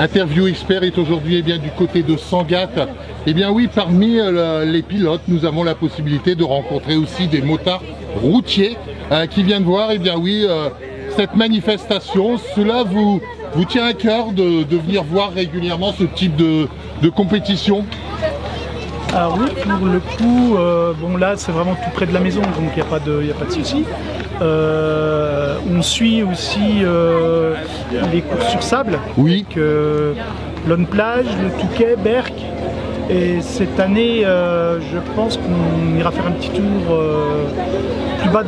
Interview Expert est aujourd'hui eh bien, du côté de Sangatte. Eh bien oui, parmi les pilotes, nous avons la possibilité de rencontrer aussi des motards routiers qui viennent voir eh bien, oui, cette manifestation. Cela vous tient à cœur de venir voir régulièrement ce type de compétition? Alors oui, pour le coup, bon là c'est vraiment tout près de la maison, donc il n'y a pas de souci. On suit aussi les courses sur sable, oui. Avec Lone Plage, le Touquet, Berck. Et cette année, je pense qu'on ira faire un petit tour plus bas,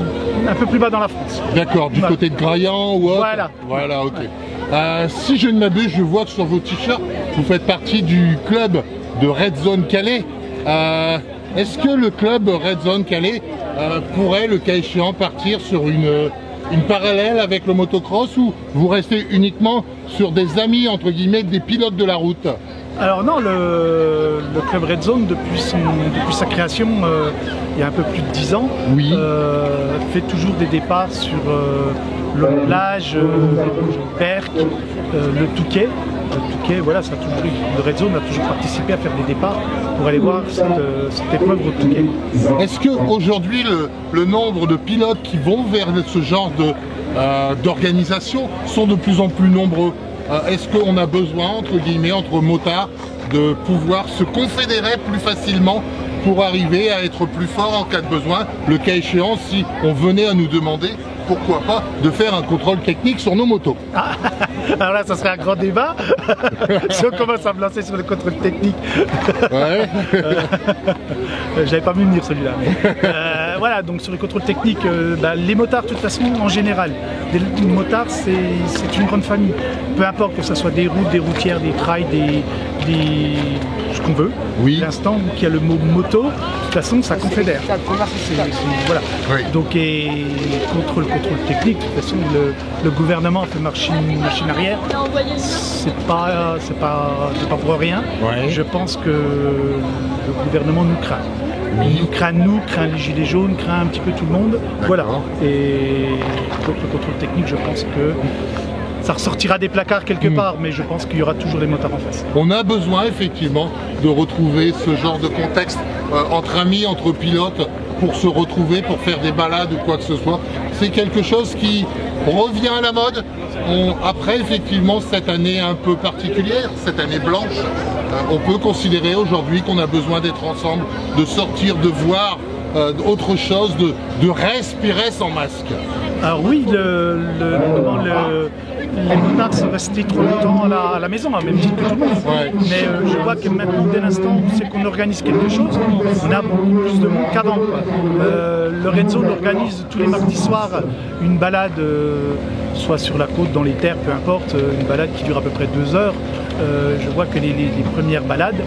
un peu plus bas dans la France. D'accord, du côté de Graillan ou autre. Voilà. Voilà, ok. Si je ne m'abuse, je vois que sur vos t-shirts, vous faites partie du club de Red Zone Calais. Est-ce que le club Red Zone Calais pourrait, le cas échéant, partir sur une parallèle avec le motocross, ou vous restez uniquement sur des amis, entre guillemets, des pilotes de la route? Alors non, le club Red Zone, depuis sa création, il y a un peu plus de 10 ans, oui. Fait toujours des départs sur le Plage, Berck, le Touquet. Le Touquet, voilà, ça a toujours, le Red Zone a toujours participé à faire des départs pour aller voir cette épreuve au Touquet. Est-ce qu'aujourd'hui, le nombre de pilotes qui vont vers ce genre d'organisation sont de plus en plus nombreux? Est-ce qu'on a besoin, entre guillemets, entre motards, de pouvoir se confédérer plus facilement pour arriver à être plus fort en cas de besoin, le cas échéant, si on venait à nous demander, pourquoi pas, de faire un contrôle technique sur nos motos? Alors là, ça serait un grand débat. Si on commence à me lancer sur le contrôle technique. Ouais. J'avais pas vu venir celui-là. Voilà, donc sur le contrôle technique, les motards, de toute façon, en général, les motards, c'est une grande famille. Peu importe que ce soit des routes, des routières, des trails, ce qu'on veut. Oui. L'instant où il y a le mot moto, de toute façon, ça confédère. Voilà. Oui. Donc, et contre le contrôle technique, de toute façon, le gouvernement fait machine arrière. C'est pas pour rien. Ouais. Je pense que le gouvernement nous craint. Oui. Il nous craint les gilets jaunes, craint un petit peu tout le monde. Voilà. Et contre le contrôle technique, je pense que ça ressortira des placards quelque part, mais je pense qu'il y aura toujours les motards en face. On a besoin effectivement de retrouver ce genre de contexte entre amis, entre pilotes, pour se retrouver, pour faire des balades ou quoi que ce soit. C'est quelque chose qui revient à la mode. Après effectivement cette année un peu particulière, cette année blanche, on peut considérer aujourd'hui qu'on a besoin d'être ensemble, de sortir, de voir autre chose, de respirer sans masque. Alors oui, les motards sont restés trop longtemps à la maison, même titre que tout le monde. Ouais. Mais je vois que maintenant, dès l'instant où c'est qu'on organise quelque chose, on a beaucoup plus de monde qu'avant. Le Red Zone organise tous les mardis soirs une balade, soit sur la côte, dans les terres, peu importe, une balade qui dure à peu près 2 heures. Je vois que les premières balades,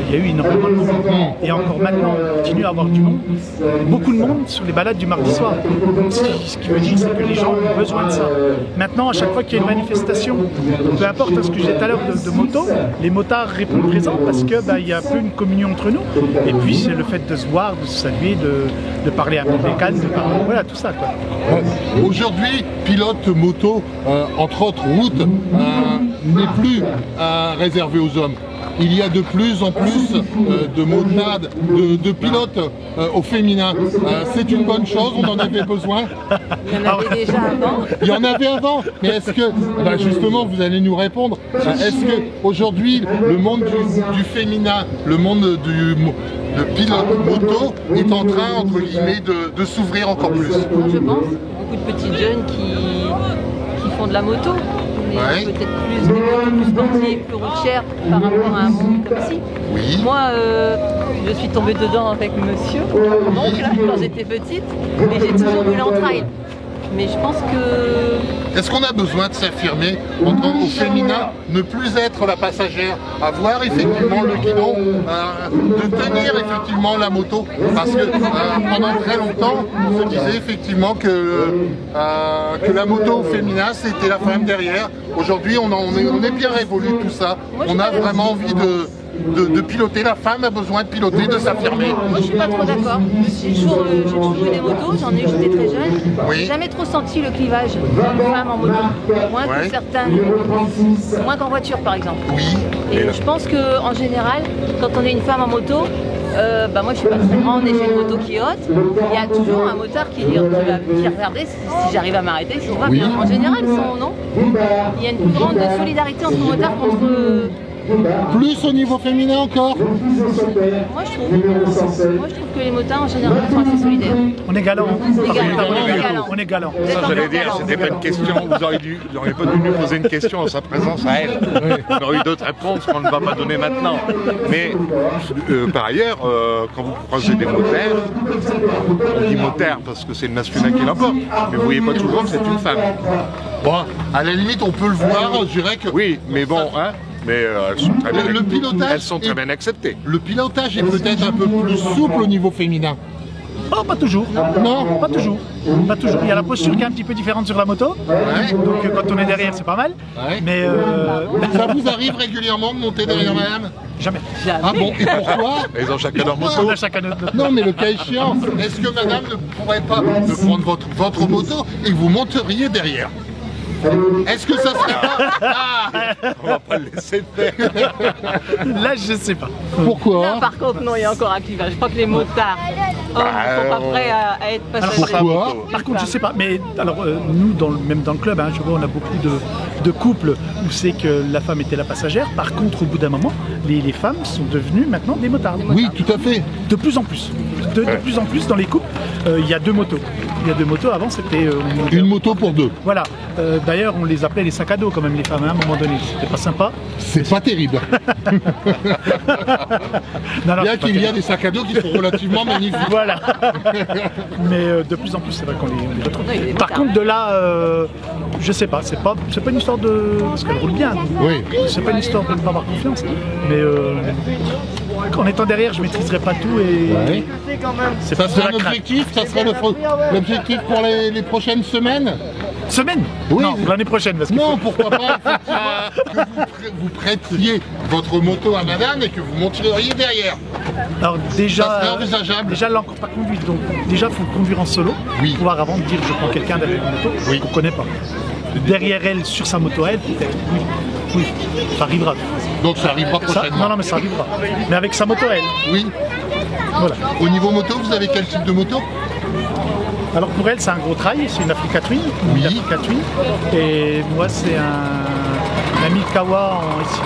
il y a eu énormément de monde. Et encore maintenant, on continue à avoir du monde, beaucoup de monde sur les balades du mardi soir. Donc, ce qui veut dire, c'est que les gens ont besoin de ça. Maintenant, à chaque fois qu'il y a une manifestation, peu importe ce que je disais tout à l'heure de moto, les motards répondent présents parce que il y a un peu une communion entre nous. Et puis c'est le fait de se voir, de se saluer, de parler un peu des cannes, voilà tout ça, quoi. Aujourd'hui, pilote moto, entre autres route, n'est plus réservé aux hommes. Il y a de plus en plus de motards, de pilotes au féminin. C'est une bonne chose, on en avait besoin. Il y en avait déjà avant. Il y en avait avant, mais est-ce que, justement, vous allez nous répondre, est-ce que aujourd'hui le monde du féminin, le monde le pilote moto est en train, entre guillemets, de s'ouvrir encore plus? Je pense, beaucoup de petites jeunes qui font de la moto. Ouais. Peut-être plus sportive, plus routière par rapport à un monde comme ci. Oui. Moi, je suis tombée dedans avec monsieur, mon oncle, quand j'étais petite, et j'ai toujours roulé en trail. Mais je pense que... Est-ce qu'on a besoin de s'affirmer au féminin, ne plus être la passagère, avoir effectivement le guidon, de tenir effectivement la moto? Parce que pendant très longtemps, on se disait effectivement que la moto au féminin, c'était la femme derrière. Aujourd'hui, on est bien révolu tout ça. On a vraiment envie de piloter, la femme a besoin de piloter, de s'affirmer. Moi, je suis pas trop d'accord. J'ai toujours eu des motos, j'en ai eu, j'étais très jeune. Oui. J'ai jamais trop senti le clivage homme-femme en moto. Moins Ouais. que certaines, moins qu'en voiture par exemple. Oui. Et je pense qu'en général, quand on est une femme en moto, moi je suis pas très grande et j'ai une moto qui est haute, il y a toujours un motard qui regardait si j'arrive à m'arrêter, si tout va bien. En général, non. Il y a une plus grande solidarité entre motards qu'entre... Plus au niveau féminin encore. Moi je trouve que les motards en général sont assez solidaires. On est galant. On est galant. On est galant. Ça, j'allais dire, c'était pas une question. Vous n'auriez pas dû nous poser une question en sa présence à elle. On aurait eu d'autres réponses qu'on ne va pas donner maintenant. Mais par ailleurs, quand vous croisez des motards, on dit motard parce que c'est le masculin qui l'emporte, mais vous voyez pas toujours que c'est une femme. Bon, à la limite, on peut le voir, je dirais que... Oui, mais bon, hein. Mais elles sont très bien, Le pilotage elles sont très bien acceptées. Le pilotage est peut-être un peu plus souple au niveau féminin. Oh, pas toujours. Non. Pas toujours. Pas toujours. Il y a la posture qui est un petit peu différente sur la moto. Ouais. Donc quand on est derrière, c'est pas mal. Ouais. Mais Ça vous arrive régulièrement de monter derrière madame? jamais. Ah bon, et pourquoi? Ils ont chacun leur On moto. a chacun notre. Non, mais le cas échéant, est-ce que madame ne pourrait pas prendre votre moto et que vous monteriez derrière? Est-ce que ça serait pas... Ah, On va pas le laisser faire. Là, je sais pas. pourquoi? Non, par contre, non, il y a encore un clivage. Je crois que les motards ne sont pas prêts à être passagers. Pourquoi? Par contre, je sais pas, mais alors nous, même dans le club, je vois, on a beaucoup de couples où c'est que la femme était la passagère. Par contre, au bout d'un moment, les femmes sont devenues maintenant des motards. Oui, tout à fait. De plus en plus. De plus en plus dans les couples, il y a 2 motos. Il y a 2 motos, avant c'était... Une moto pour 2. Voilà. D'ailleurs, on les appelait les sacs à dos quand même, les femmes, à un moment donné. C'était pas sympa. C'est pas terrible. Non, Bien c'est pas qu'il y a terrible. des sacs à dos qui sont relativement magnifiques. Voilà. Mais de plus en plus, c'est vrai qu'on les retrouve. Oui, les Par motards. contre, de là, je sais pas, c'est pas une histoire de... Parce qu'elle roule bien. Oui. C'est pas une histoire de ne pas avoir confiance. Mais en étant derrière, je maîtriserai pas tout et... Ouais. C'est Ça pas de serait la un crainte. objectif? Ça serait l'objectif pour les prochaines semaines? Semaine? Oui. Non, l'année prochaine. Parce que Non, pourquoi pas effectivement, que vous prêtiez votre moto à madame et que vous monteriez derrière. Alors Ça déjà, serait envisageable. déjà elle l'a encore pas conduite, donc déjà il faut conduire en solo Oui. pour pouvoir avant de dire je prends quelqu'un derrière une moto Oui. qu'on connaît pas. Derrière elle, sur sa moto à elle, peut-être, oui, ça arrivera. Donc ça arrivera Ça, prochainement. non, mais ça arrivera. Mais avec sa moto à elle, Oui. voilà. Au niveau moto, vous avez quel type de moto? Alors pour elle, c'est un gros trail, c'est une Africa Twin. Oui. Une Africa Twin. Et moi, c'est un Amikawa en S6.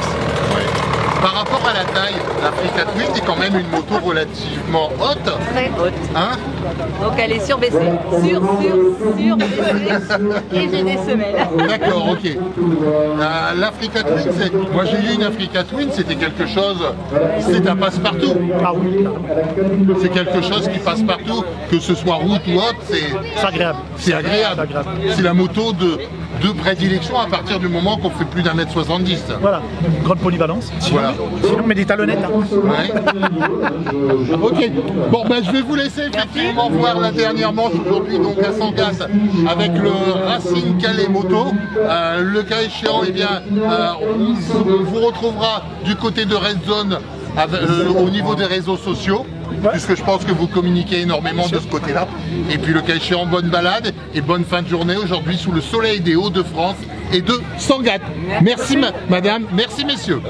Par rapport à la taille, l'Africa Twin est quand même une moto relativement haute. Très haute. Hein? Donc elle est surbaissée. Et j'ai des semelles. D'accord, ok. L'Africa Twin, moi j'ai eu une Africa Twin, c'était quelque chose, c'est un passe-partout. Ah oui, C'est quelque chose qui passe partout, que ce soit route ou autre, c'est agréable. c'est agréable. C'est agréable. C'est la moto de prédilection à partir du moment qu'on fait plus d'1m70. Voilà, une grande polyvalence. Sinon, Voilà. sinon, mais des talonnettes. Hein. Ouais. Ok. Bon, ben je vais vous laisser effectivement voir la dernière manche aujourd'hui, donc à Sangatte, avec le Racing Calais Moto. Le cas échéant, eh bien, on vous retrouvera du côté de Red Zone au niveau des réseaux sociaux. Puisque je pense que vous communiquez énormément de ce côté-là. Et puis le cas échéant, bonne balade et bonne fin de journée aujourd'hui sous le soleil des Hauts-de-France et de Sangatte. Merci madame, merci messieurs.